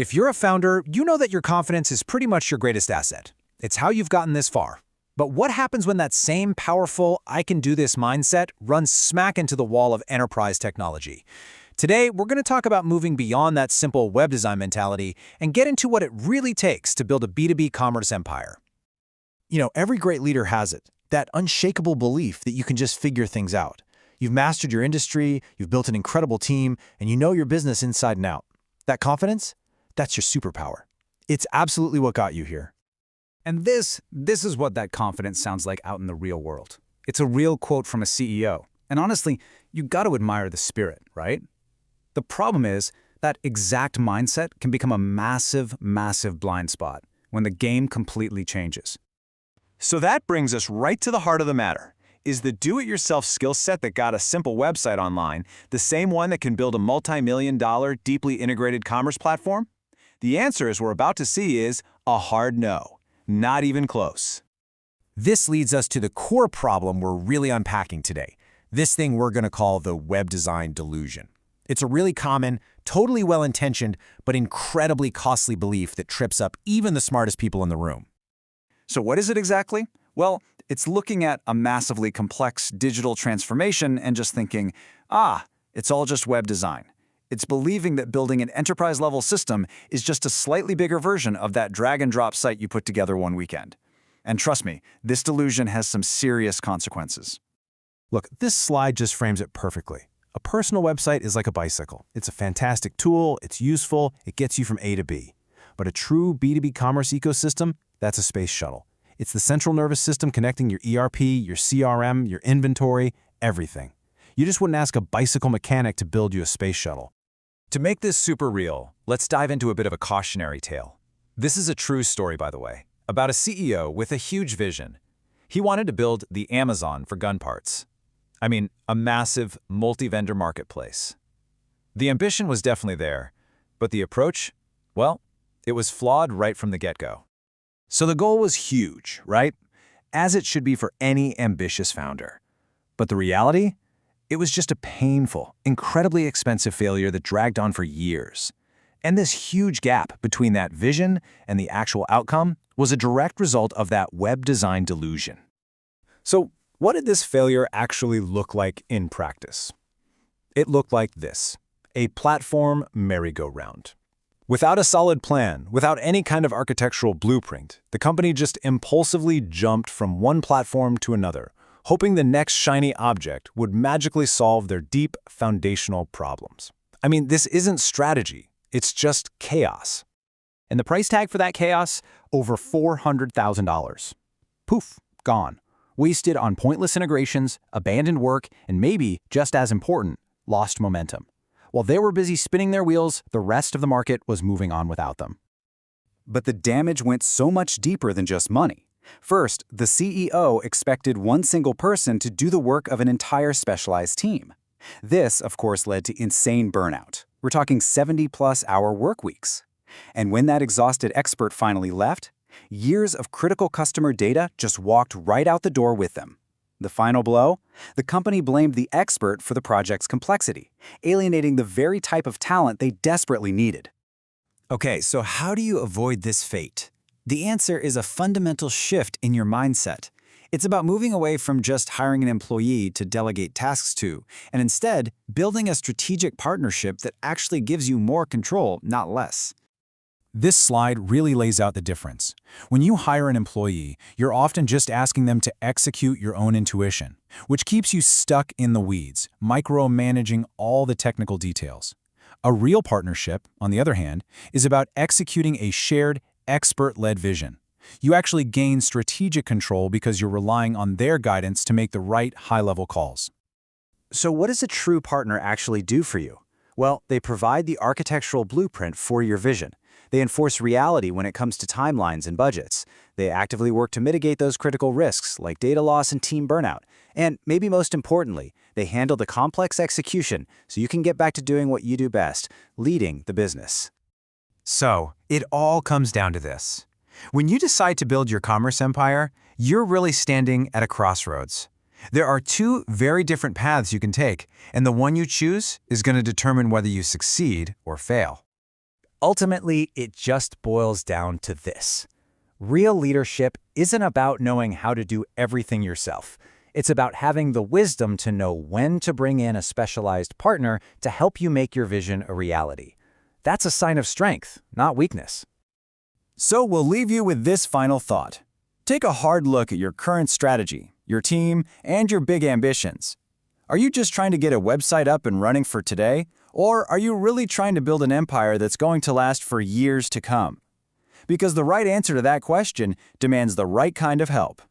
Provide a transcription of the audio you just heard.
If you're a founder, you know that your confidence is pretty much your greatest asset. It's how you've gotten this far. But what happens when that same powerful, I can do this mindset runs smack into the wall of enterprise technology? Today, we're going to talk about moving beyond that simple web design mentality and get into what it really takes to build a B2B commerce empire. Every great leader has it, that unshakable belief that you can just figure things out. You've mastered your industry, you've built an incredible team, and you know your business inside and out. That confidence? That's your superpower. It's absolutely what got you here. And this is what that confidence sounds like out in the real world. It's a real quote from a CEO. And honestly, you got to admire the spirit, right? The problem is that exact mindset can become a massive, massive blind spot when the game completely changes. So that brings us right to the heart of the matter. Is the do-it-yourself skill set that got a simple website online the same one that can build a multi-million-dollar, deeply integrated commerce platform? The answer, as we're about to see, is a hard no. Not even close. This leads us to the core problem we're really unpacking today. This thing we're going to call the web design delusion. It's a really common, totally well-intentioned, but incredibly costly belief that trips up even the smartest people in the room. So what is it exactly? Well, it's looking at a massively complex digital transformation and just thinking, it's all just web design. It's believing that building an enterprise-level system is just a slightly bigger version of that drag-and-drop site you put together one weekend. And trust me, this delusion has some serious consequences. Look, this slide just frames it perfectly. A personal website is like a bicycle. It's a fantastic tool, it's useful, it gets you from A to B. But a true B2B commerce ecosystem, that's a space shuttle. It's the central nervous system connecting your ERP, your CRM, your inventory, everything. You just wouldn't ask a bicycle mechanic to build you a space shuttle. To make this super real, let's dive into a bit of a cautionary tale. This is a true story, by the way, about a CEO with a huge vision. He wanted to build the Amazon for gun parts. I mean, a massive multi-vendor marketplace. The ambition was definitely there, but the approach, well, it was flawed right from the get-go. So the goal was huge, right? As it should be for any ambitious founder. But the reality? It was just a painful, incredibly expensive failure that dragged on for years. And this huge gap between that vision and the actual outcome was a direct result of that web design delusion. So, what did this failure actually look like in practice? It looked like this: a platform merry-go-round. Without a solid plan, without any kind of architectural blueprint, the company just impulsively jumped from one platform to another, hoping the next shiny object would magically solve their deep foundational problems. I mean, this isn't strategy, it's just chaos. And the price tag for that chaos? Over $400,000. Poof, gone. Wasted on pointless integrations, abandoned work, and maybe, just as important, lost momentum. While they were busy spinning their wheels, the rest of the market was moving on without them. But the damage went so much deeper than just money. First, the CEO expected one single person to do the work of an entire specialized team. This, of course, led to insane burnout. We're talking 70-plus hour work weeks. And when that exhausted expert finally left, years of critical customer data just walked right out the door with them. The final blow? The company blamed the expert for the project's complexity, alienating the very type of talent they desperately needed. Okay, so how do you avoid this fate? The answer is a fundamental shift in your mindset. It's about moving away from just hiring an employee to delegate tasks to, and instead building a strategic partnership that actually gives you more control, not less. This slide really lays out the difference. When you hire an employee, you're often just asking them to execute your own intuition, which keeps you stuck in the weeds, micromanaging all the technical details. A real partnership, on the other hand, is about executing a shared, expert-led vision. You actually gain strategic control because you're relying on their guidance to make the right high-level calls. So what does a true partner actually do for you? Well, they provide the architectural blueprint for your vision. They enforce reality when it comes to timelines and budgets. They actively work to mitigate those critical risks like data loss and team burnout. And maybe most importantly, they handle the complex execution so you can get back to doing what you do best, leading the business. So, it all comes down to this. When you decide to build your commerce empire, you're really standing at a crossroads. There are two very different paths you can take, and the one you choose is going to determine whether you succeed or fail. Ultimately, it just boils down to this. Real leadership isn't about knowing how to do everything yourself. It's about having the wisdom to know when to bring in a specialized partner to help you make your vision a reality. That's a sign of strength, not weakness. So we'll leave you with this final thought. Take a hard look at your current strategy, your team, and your big ambitions. Are you just trying to get a website up and running for today? Or are you really trying to build an empire that's going to last for years to come? Because the right answer to that question demands the right kind of help.